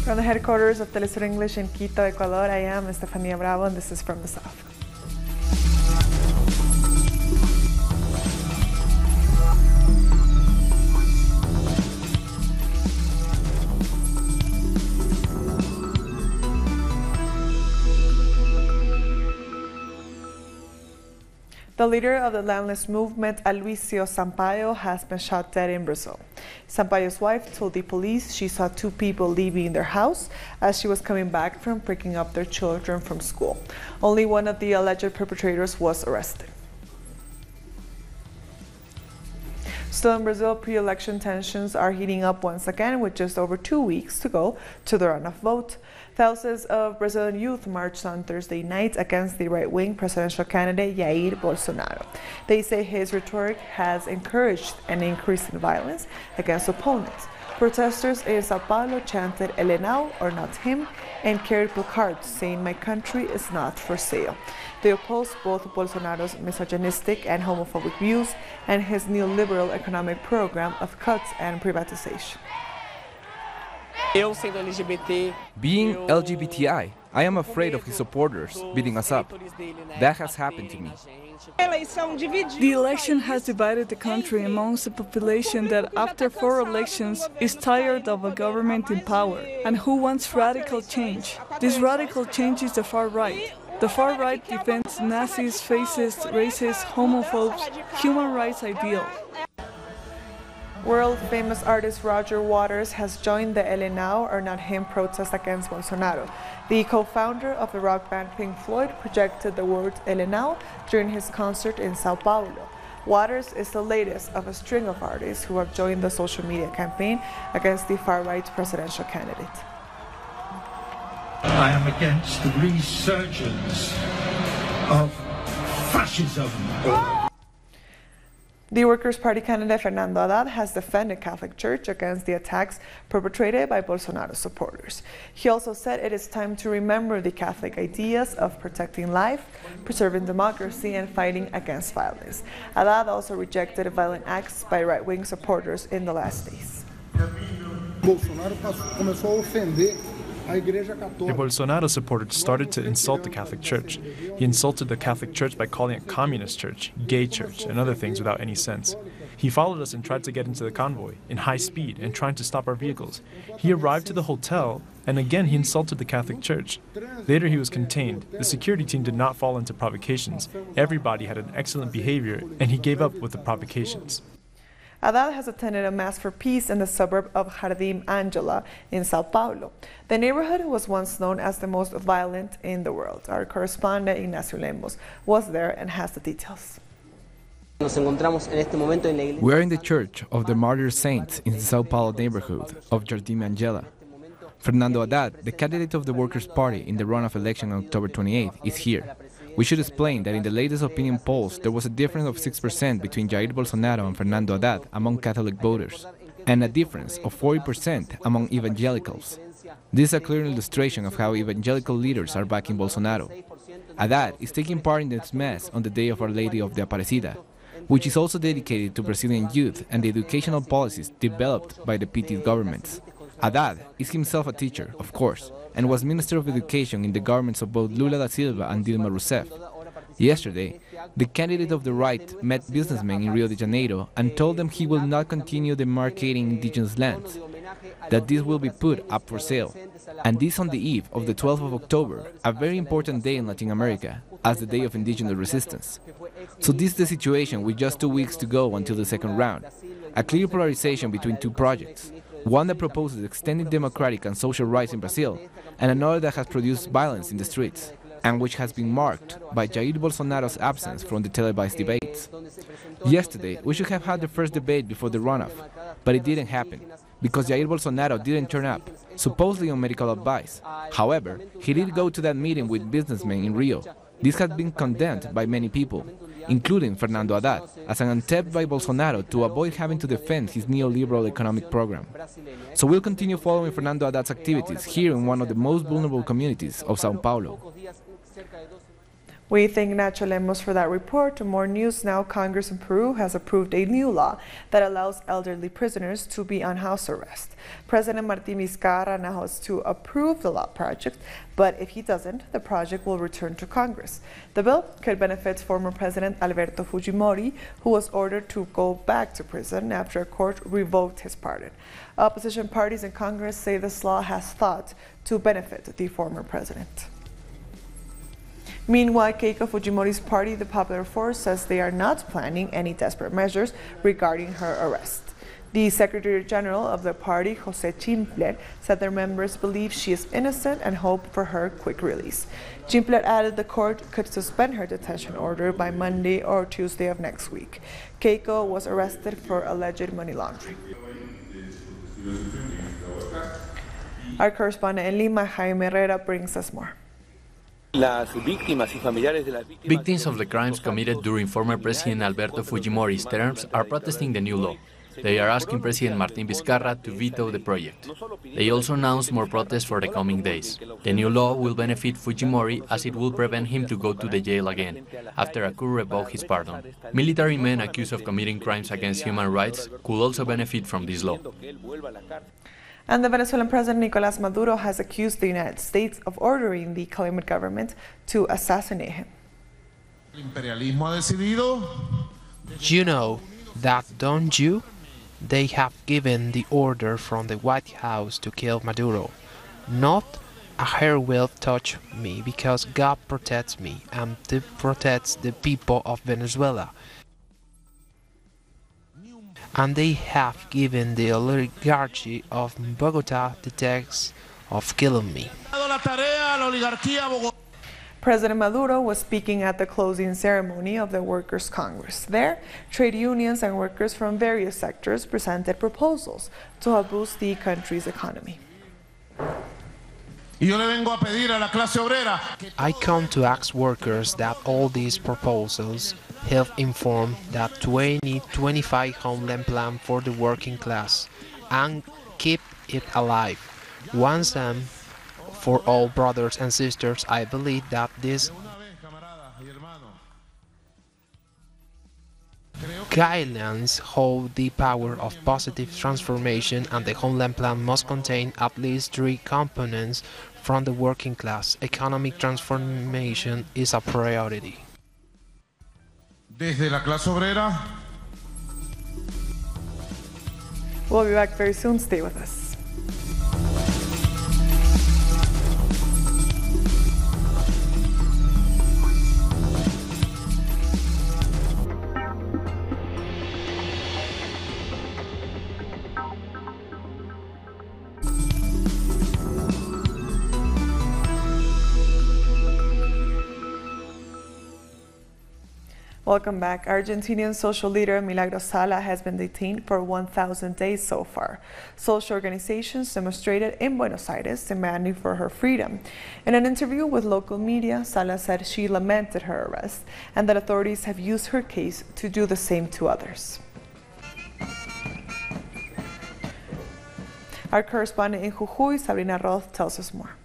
From the headquarters of Telesur English in Quito, Ecuador, I am Estefania Bravo, and this is From the South. The leader of the landless movement, Aloysio Sampaio, has been shot dead in Brazil. Sampaio's wife told the police she saw two people leaving their house as she was coming back from picking up their children from school. Only one of the alleged perpetrators was arrested. Still in Brazil, pre-election tensions are heating up once again with just over 2 weeks to go to the runoff vote. Thousands of Brazilian youth marched on Thursday night against the right-wing presidential candidate Jair Bolsonaro. They say his rhetoric has encouraged an increase in violence against opponents. Protesters in Sao Paulo chanted "Ele não" or "Not him" and carried placards saying "My country is not for sale." They opposed both Bolsonaro's misogynistic and homophobic views and his neoliberal economic program of cuts and privatization. Being LGBTI, I am afraid of his supporters beating us up. That has happened to me. The election has divided the country amongst a population that after 4 elections is tired of a government in power and who wants radical change. This radical change is the far right. The far right defends Nazis, fascists, racists, homophobes, human rights ideals. World-famous artist Roger Waters has joined the Ele não or Not him protest against Bolsonaro. The co-founder of the rock band Pink Floyd projected the words Ele não during his concert in Sao Paulo. Waters is the latest of a string of artists who have joined the social media campaign against the far-right presidential candidate. I am against the resurgence of fascism. The Workers' Party candidate Fernando Haddad has defended Catholic Church against the attacks perpetrated by Bolsonaro's supporters. He also said it is time to remember the Catholic ideas of protecting life, preserving democracy, and fighting against violence. Haddad also rejected violent acts by right-wing supporters in the last days. A Bolsonaro supporter started to insult the Catholic Church. He insulted the Catholic Church by calling it communist church, gay church, and other things without any sense. He followed us and tried to get into the convoy in high speed and trying to stop our vehicles. He arrived to the hotel and again he insulted the Catholic Church. Later he was contained. The security team did not fall into provocations. Everybody had an excellent behavior and he gave up with the provocations. Haddad has attended a Mass for Peace in the suburb of Jardim Angela in Sao Paulo. The neighborhood was once known as the most violent in the world. Our correspondent Ignacio Lemos was there and has the details. We are in the Church of the Martyr Saints in the Sao Paulo neighborhood of Jardim Angela. Fernando Haddad, the candidate of the Workers' Party in the runoff election on October 28th, is here. We should explain that in the latest opinion polls, there was a difference of 6% between Jair Bolsonaro and Fernando Haddad among Catholic voters, and a difference of 40% among evangelicals. This is a clear illustration of how evangelical leaders are backing Bolsonaro. Haddad is taking part in this Mass on the day of Our Lady of the Aparecida, which is also dedicated to Brazilian youth and the educational policies developed by the PT governments. Haddad is himself a teacher, of course, and was Minister of Education in the governments of both Lula da Silva and Dilma Rousseff. Yesterday, the candidate of the right met businessmen in Rio de Janeiro and told them he will not continue demarcating indigenous lands, that this will be put up for sale. And this on the eve of the 12th of October, a very important day in Latin America, as the Day of Indigenous Resistance. So this is the situation with just 2 weeks to go until the second round. A clear polarization between two projects. One that proposes extending democratic and social rights in Brazil, and another that has produced violence in the streets, and which has been marked by Jair Bolsonaro's absence from the televised debates. Yesterday, we should have had the first debate before the runoff, but it didn't happen, because Jair Bolsonaro didn't turn up, supposedly on medical advice. However, he did go to that meeting with businessmen in Rio. This has been condemned by many people, including Fernando Haddad, as an attempt by Bolsonaro to avoid having to defend his neoliberal economic program. So we'll continue following Fernando Haddad's activities here in one of the most vulnerable communities of Sao Paulo. We thank Nacho Lemos for that report. More news now. Congress in Peru has approved a new law that allows elderly prisoners to be on house arrest. President Martín Vizcarra now has to approve the law project, but if he doesn't, the project will return to Congress. The bill could benefit former President Alberto Fujimori, who was ordered to go back to prison after a court revoked his pardon. Opposition parties in Congress say this law has thought to benefit the former president. Meanwhile, Keiko Fujimori's party, the Popular Force, says they are not planning any desperate measures regarding her arrest. The Secretary General of the party, José Chimpler, said their members believe she is innocent and hope for her quick release. Chimpler added the court could suspend her detention order by Monday or Tuesday of next week. Keiko was arrested for alleged money laundering. Our correspondent in Lima, Jaime Herrera, brings us more. Victims of the crimes committed during former President Alberto Fujimori's terms are protesting the new law. They are asking President Martín Vizcarra to veto the project. They also announced more protests for the coming days. The new law will benefit Fujimori as it will prevent him to go to the jail again, after a coup revoked his pardon. Military men accused of committing crimes against human rights could also benefit from this law. And the Venezuelan President Nicolás Maduro has accused the United States of ordering the Colombian government to assassinate him. You know that, don't you? They have given the order from the White House to kill Maduro. Not a hair will touch me because God protects me and protects the people of Venezuela. And they have given the oligarchy of Bogota the task of killing me. President Maduro was speaking at the closing ceremony of the Workers' Congress. There, trade unions and workers from various sectors presented proposals to help boost the country's economy. I come to ask workers that all these proposals help inform that 2025 homeland plan for the working class and keep it alive. Once and for all, brothers and sisters, I believe that these guidelines hold the power of positive transformation, and the homeland plan must contain at least 3 components from the working class. Economic transformation is a priority. Desde la clase obrera. We'll be back very soon. Stay with us. Welcome back. Argentinian social leader Milagros Sala has been detained for 1,000 days so far. Social organizations demonstrated in Buenos Aires demanding for her freedom. In an interview with local media, Sala said she lamented her arrest and that authorities have used her case to do the same to others. Our correspondent in Jujuy, Sabrina Roth, tells us more.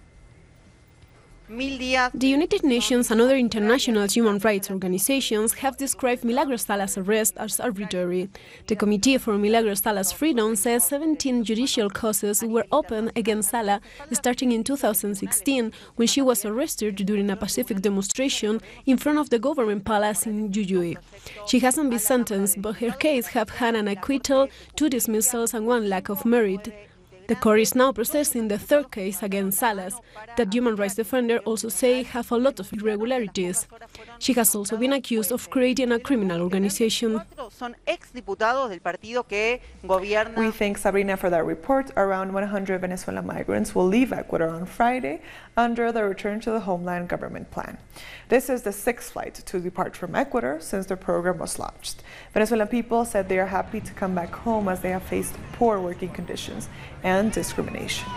The United Nations and other international human rights organizations have described Milagros Sala's arrest as arbitrary. The Committee for Milagros Sala's Freedom says 17 judicial causes were opened against Sala starting in 2016 when she was arrested during a pacific demonstration in front of the government palace in Jujuy. She hasn't been sentenced, but her case have had an acquittal, 2 dismissals and 1 lack of merit. The court is now processing the 3rd case against Salas, that human rights defenders also say have a lot of irregularities. She has also been accused of creating a criminal organization. We thank Sabrina for that report. Around 100 Venezuelan migrants will leave Ecuador on Friday under the Return to the Homeland government plan. This is the 6th flight to depart from Ecuador since the program was launched. Venezuelan people said they are happy to come back home as they have faced poor working conditions and discrimination.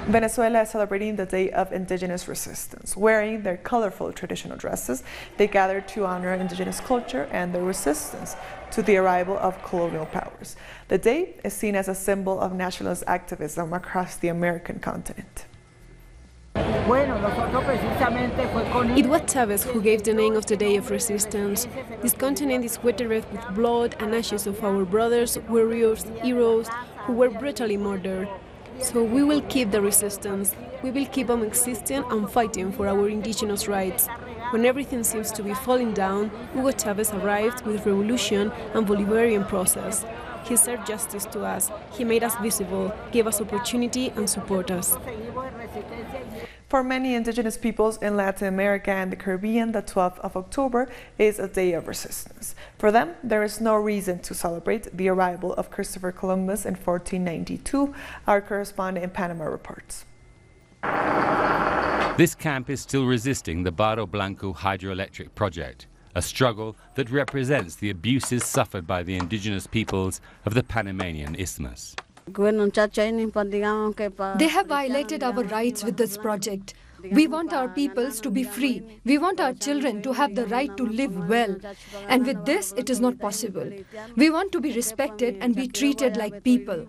Venezuela is celebrating the Day of Indigenous Resistance. Wearing their colorful traditional dresses, they gathered to honor indigenous culture and their resistance to the arrival of colonial powers. The day is seen as a symbol of nationalist activism across the American continent. It was Chavez who gave the name of the Day of Resistance. This continent is wetted with blood and ashes of our brothers, warriors, heroes who were brutally murdered. So we will keep the resistance. We will keep on existing and fighting for our indigenous rights. When everything seems to be falling down, Hugo Chavez arrived with revolution and Bolivarian process. He served justice to us. He made us visible, gave us opportunity and support us. For many indigenous peoples in Latin America and the Caribbean, the 12th of October is a day of resistance. For them, there is no reason to celebrate the arrival of Christopher Columbus in 1492. Our correspondent in Panama reports. This camp is still resisting the Barro Blanco hydroelectric project, a struggle that represents the abuses suffered by the indigenous peoples of the Panamanian Isthmus. They have violated our rights with this project. We want our peoples to be free. We want our children to have the right to live well. And with this, it is not possible. We want to be respected and be treated like people.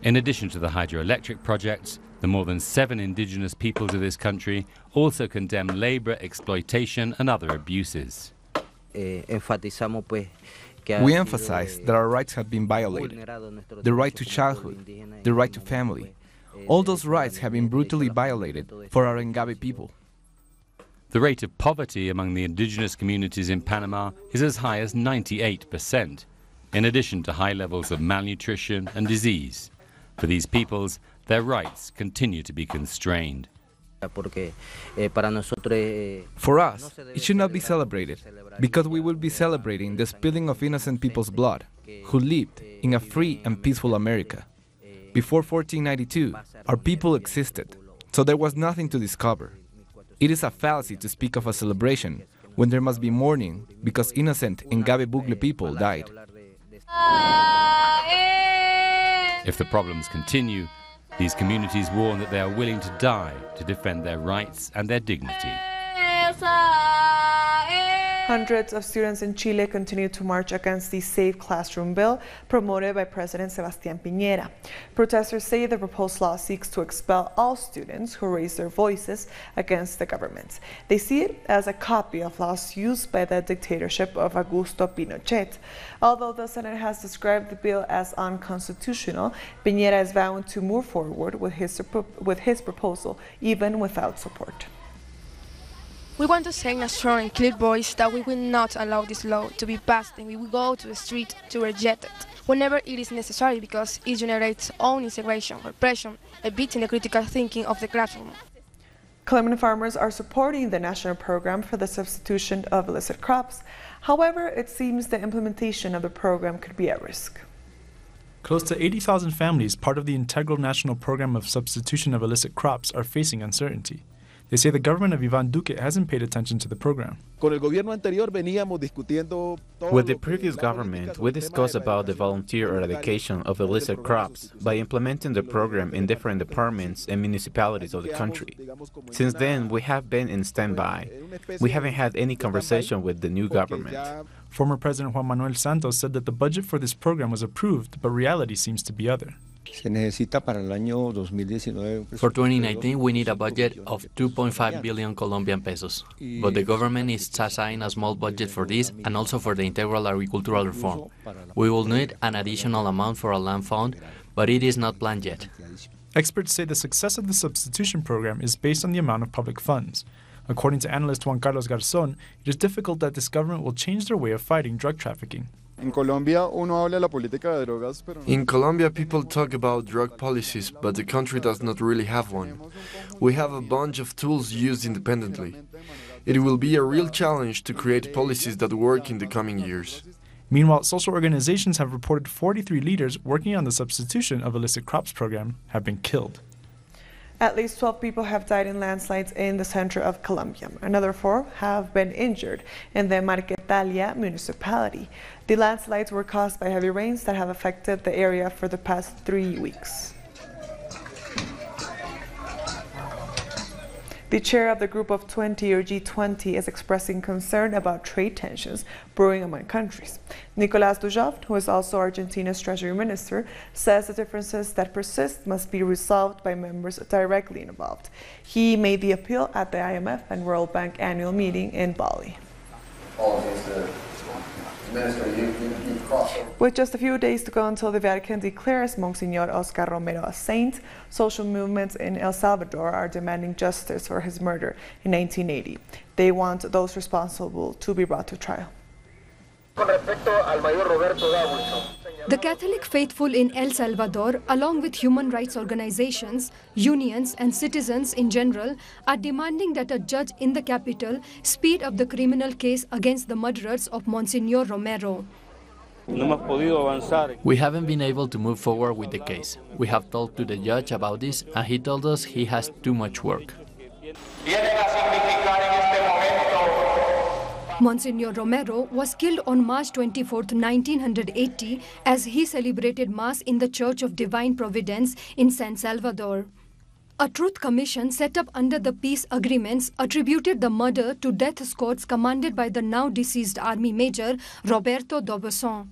In addition to the hydroelectric projects, the more than 7 indigenous peoples of this country also condemn labor, exploitation and other abuses. We emphasize that our rights have been violated. The right to childhood, the right to family. All those rights have been brutally violated for our Ngabe people. The rate of poverty among the indigenous communities in Panama is as high as 98%, in addition to high levels of malnutrition and disease. For these peoples, their rights continue to be constrained. For us, it should not be celebrated, because we will be celebrating the spilling of innocent people's blood, who lived in a free and peaceful America. Before 1492, our people existed, so there was nothing to discover. It is a fallacy to speak of a celebration when there must be mourning because innocent Ngabe Bugle people died. If the problems continue, these communities warn that they are willing to die to defend their rights and their dignity. Hundreds of students in Chile continue to march against the Safe Classroom bill promoted by President Sebastián Piñera. Protesters say the proposed law seeks to expel all students who raise their voices against the government. They see it as a copy of laws used by the dictatorship of Augusto Pinochet. Although the Senate has described the bill as unconstitutional, Piñera is vowing to move forward with his proposal, even without support. We want to say in a strong and clear voice that we will not allow this law to be passed, and we will go to the street to reject it whenever it is necessary, because it generates own integration, repression, beating the critical thinking of the classroom. Colombian farmers are supporting the national program for the substitution of illicit crops. However, it seems the implementation of the program could be at risk. Close to 80,000 families, part of the integral national program of substitution of illicit crops, are facing uncertainty. They say the government of Iván Duque hasn't paid attention to the program. With the previous government, we discussed about the volunteer eradication of illicit crops by implementing the program in different departments and municipalities of the country. Since then, we have been in standby. We haven't had any conversation with the new government. Former President Juan Manuel Santos said that the budget for this program was approved, but reality seems to be other. For 2019, we need a budget of 2.5 billion Colombian pesos, but the government is assigning a small budget for this and also for the integral agricultural reform. We will need an additional amount for a land fund, but it is not planned yet. Experts say the success of the substitution program is based on the amount of public funds. According to analyst Juan Carlos Garzón, it is difficult that this government will change their way of fighting drug trafficking. In Colombia, people talk about drug policies, but the country does not really have one. We have a bunch of tools used independently. It will be a real challenge to create policies that work in the coming years. Meanwhile, social organizations have reported 43 leaders working on the substitution of illicit crops program have been killed. At least 12 people have died in landslides in the center of Colombia. Another 4 have been injured in the Marquetalia municipality. The landslides were caused by heavy rains that have affected the area for the past 3 weeks. The chair of the Group of 20 or G20 is expressing concern about trade tensions brewing among countries. Nicolás Dujovne, who is also Argentina's Treasury Minister, says the differences that persist must be resolved by members directly involved. He made the appeal at the IMF and World Bank annual meeting in Bali. With just a few days to go until the Vatican declares Monsignor Oscar Romero a saint, social movements in El Salvador are demanding justice for his murder in 1980. They want those responsible to be brought to trial. The Catholic faithful in El Salvador, along with human rights organizations, unions and citizens in general, are demanding that a judge in the capital speed up the criminal case against the murderers of Monsignor Romero. We haven't been able to move forward with the case. We have talked to the judge about this and he told us he has too much work. Monsignor Romero was killed on March 24, 1980, as he celebrated Mass in the Church of Divine Providence in San Salvador. A truth commission set up under the peace agreements attributed the murder to death squads commanded by the now deceased Army Major Roberto D'Aubuisson.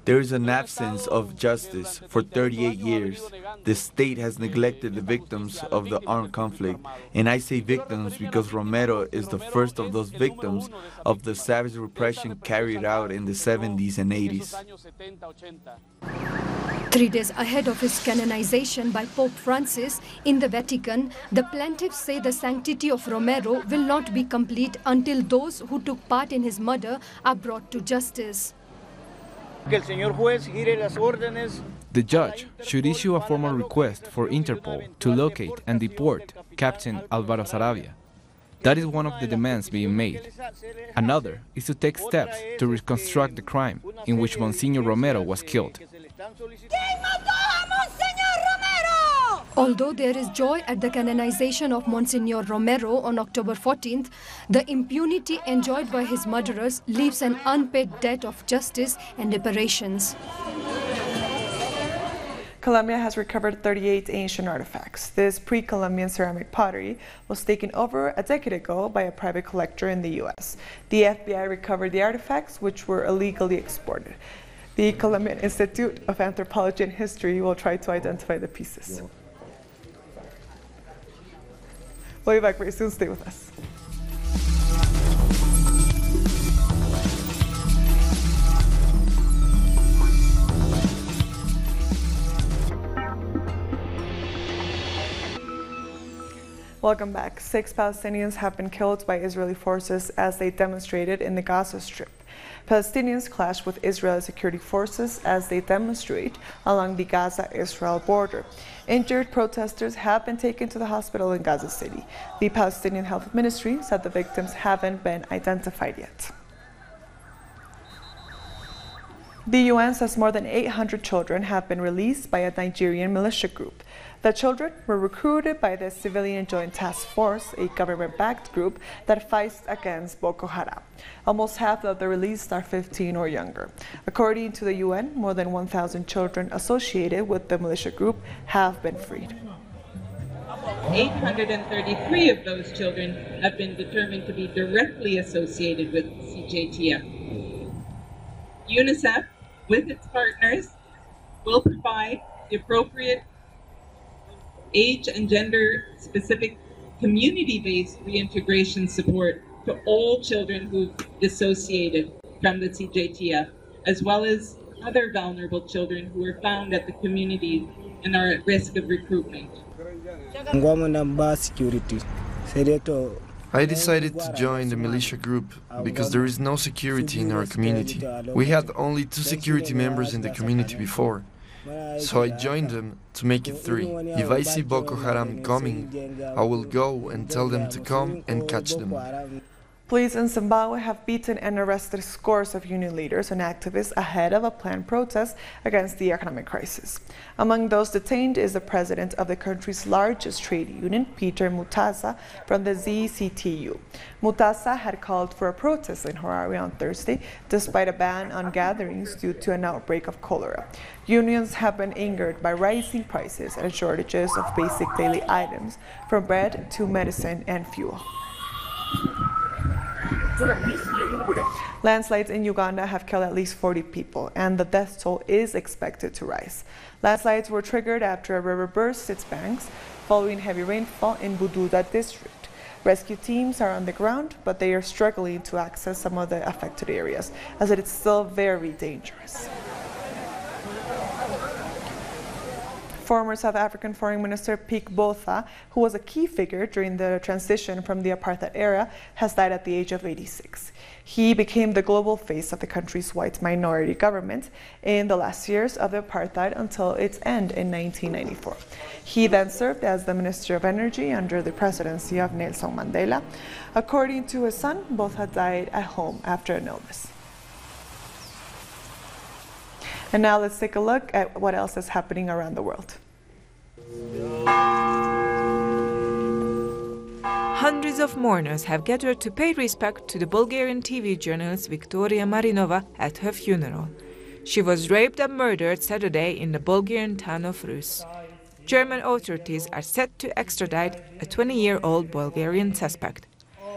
There is an absence of justice for 38 years. The state has neglected the victims of the armed conflict, and I say victims because Romero is the first of those victims of the savage repression carried out in the 70s and 80s. 3 days ahead of his canonization by Pope Francis in the Vatican, the plaintiffs say the sanctity of Romero will not be complete until those who took part in his murder are brought to justice. The judge should issue a formal request for Interpol to locate and deport Captain Álvaro Saravia. That is one of the demands being made. Another is to take steps to reconstruct the crime in which Monsignor Romero was killed. Although there is joy at the canonization of Monsignor Romero on October 14th, the impunity enjoyed by his murderers leaves an unpaid debt of justice and reparations. Colombia has recovered 38 ancient artifacts. This pre-Columbian ceramic pottery was taken over a decade ago by a private collector in the U.S. The FBI recovered the artifacts, which were illegally exported. The Colombian Institute of Anthropology and History will try to identify the pieces. We'll be back very soon. Stay with us. Welcome back. 6 Palestinians have been killed by Israeli forces as they demonstrated in the Gaza Strip. Palestinians clash with Israeli security forces as they demonstrate along the Gaza-Israel border. Injured protesters have been taken to the hospital in Gaza City. The Palestinian Health Ministry said the victims haven't been identified yet. The UN says more than 800 children have been released by a Nigerian militia group. The children were recruited by the Civilian Joint Task Force, a government-backed group that fights against Boko Haram. Almost half of the released are 15 or younger. According to the UN, more than 1,000 children associated with the militia group have been freed. 833 of those children have been determined to be directly associated with CJTF. UNICEF, with its partners, will provide the appropriate age and gender-specific community-based reintegration support to all children who've dissociated from the CJTF, as well as other vulnerable children who are found at the community and are at risk of recruitment. I decided to join the militia group because there is no security in our community. We had only 2 security members in the community before. So I joined them to make it 3. If I see Boko Haram coming, I will go and tell them to come and catch them. Police in Zimbabwe have beaten and arrested scores of union leaders and activists ahead of a planned protest against the economic crisis. Among those detained is the president of the country's largest trade union, Peter Mutasa, from the ZCTU. Mutasa had called for a protest in Harare on Thursday, despite a ban on gatherings due to an outbreak of cholera. Unions have been angered by rising prices and shortages of basic daily items, from bread to medicine and fuel. Landslides in Uganda have killed at least 40 people, and the death toll is expected to rise. Landslides were triggered after a river burst its banks following heavy rainfall in Bududa district. Rescue teams are on the ground, but they are struggling to access some of the affected areas, as it is still very dangerous. Former South African Foreign Minister Pik Botha, who was a key figure during the transition from the apartheid era, has died at the age of 86. He became the global face of the country's white minority government in the last years of the apartheid until its end in 1994. He then served as the Minister of Energy under the presidency of Nelson Mandela. According to his son, Botha died at home after an illness. And now let's take a look at what else is happening around the world. Hundreds of mourners have gathered to pay respect to the Bulgarian TV journalist Victoria Marinova at her funeral. She was raped and murdered Saturday in the Bulgarian town of Rus. German authorities are set to extradite a 20-year-old Bulgarian suspect.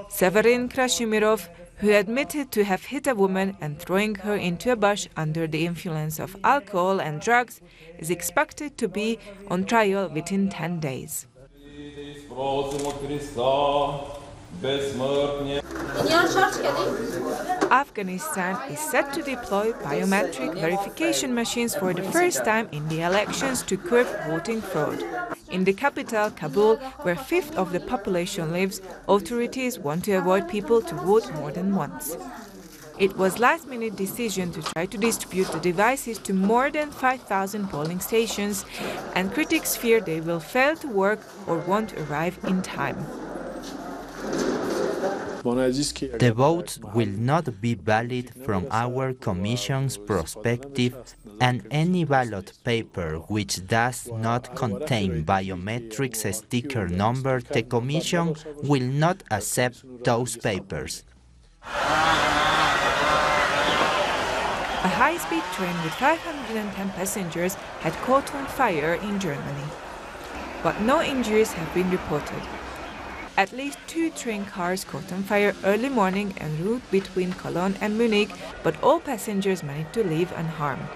Severin Krashimirov, who admitted to have hit a woman and throwing her into a bush under the influence of alcohol and drugs, is expected to be on trial within 10 days. Afghanistan is set to deploy biometric verification machines for the first time in the elections to curb voting fraud. In the capital, Kabul, where a fifth of the population lives, authorities want to avoid people to vote more than once. It was a last-minute decision to try to distribute the devices to more than 5,000 polling stations, and critics fear they will fail to work or won't arrive in time. The votes will not be valid from our Commission's perspective, and any ballot paper which does not contain biometrics sticker number, the Commission will not accept those papers. A high-speed train with 510 passengers had caught on fire in Germany, but no injuries have been reported. At least 2 train cars caught on fire early morning en route between Cologne and Munich, but all passengers managed to leave unharmed.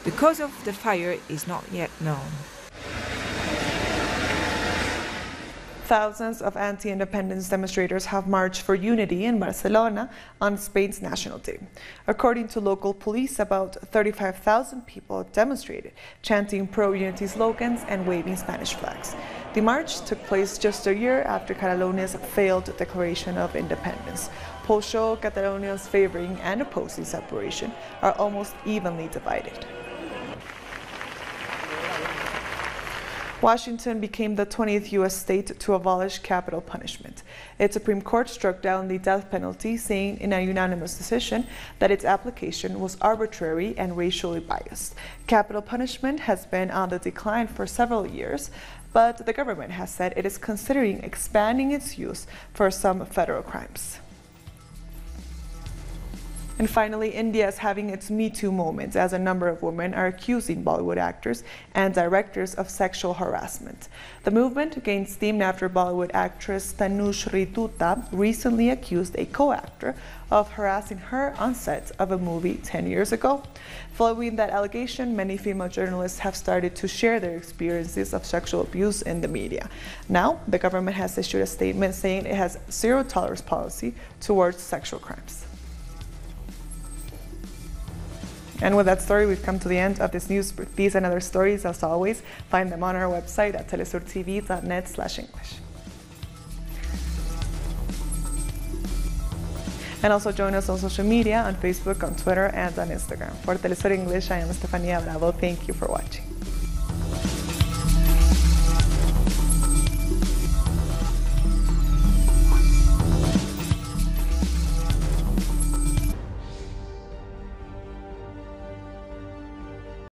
The cause of the fire is not yet known. Thousands of anti-independence demonstrators have marched for unity in Barcelona on Spain's National Day. According to local police, about 35,000 people demonstrated, chanting pro-unity slogans and waving Spanish flags. The march took place just a year after Catalonia's failed declaration of independence. Polls show Catalonians favoring and opposing separation are almost evenly divided. Washington became the 20th U.S. state to abolish capital punishment. Its Supreme Court struck down the death penalty, saying in a unanimous decision that its application was arbitrary and racially biased. Capital punishment has been on the decline for several years, but the government has said it is considering expanding its use for some federal crimes. And finally, India is having its Me Too moment as a number of women are accusing Bollywood actors and directors of sexual harassment. The movement gained steam after Bollywood actress Tanushree Dutta recently accused a co-actor of harassing her on set of a movie 10 years ago. Following that allegation, many female journalists have started to share their experiences of sexual abuse in the media. Now, the government has issued a statement saying it has zero tolerance policy towards sexual crimes. And with that story, we've come to the end of this news. For these and other stories, as always, find them on our website at telesurtv.net/English. And also join us on social media, on Facebook, on Twitter, and on Instagram. For Telesur English, I am Estefania Bravo. Thank you for watching.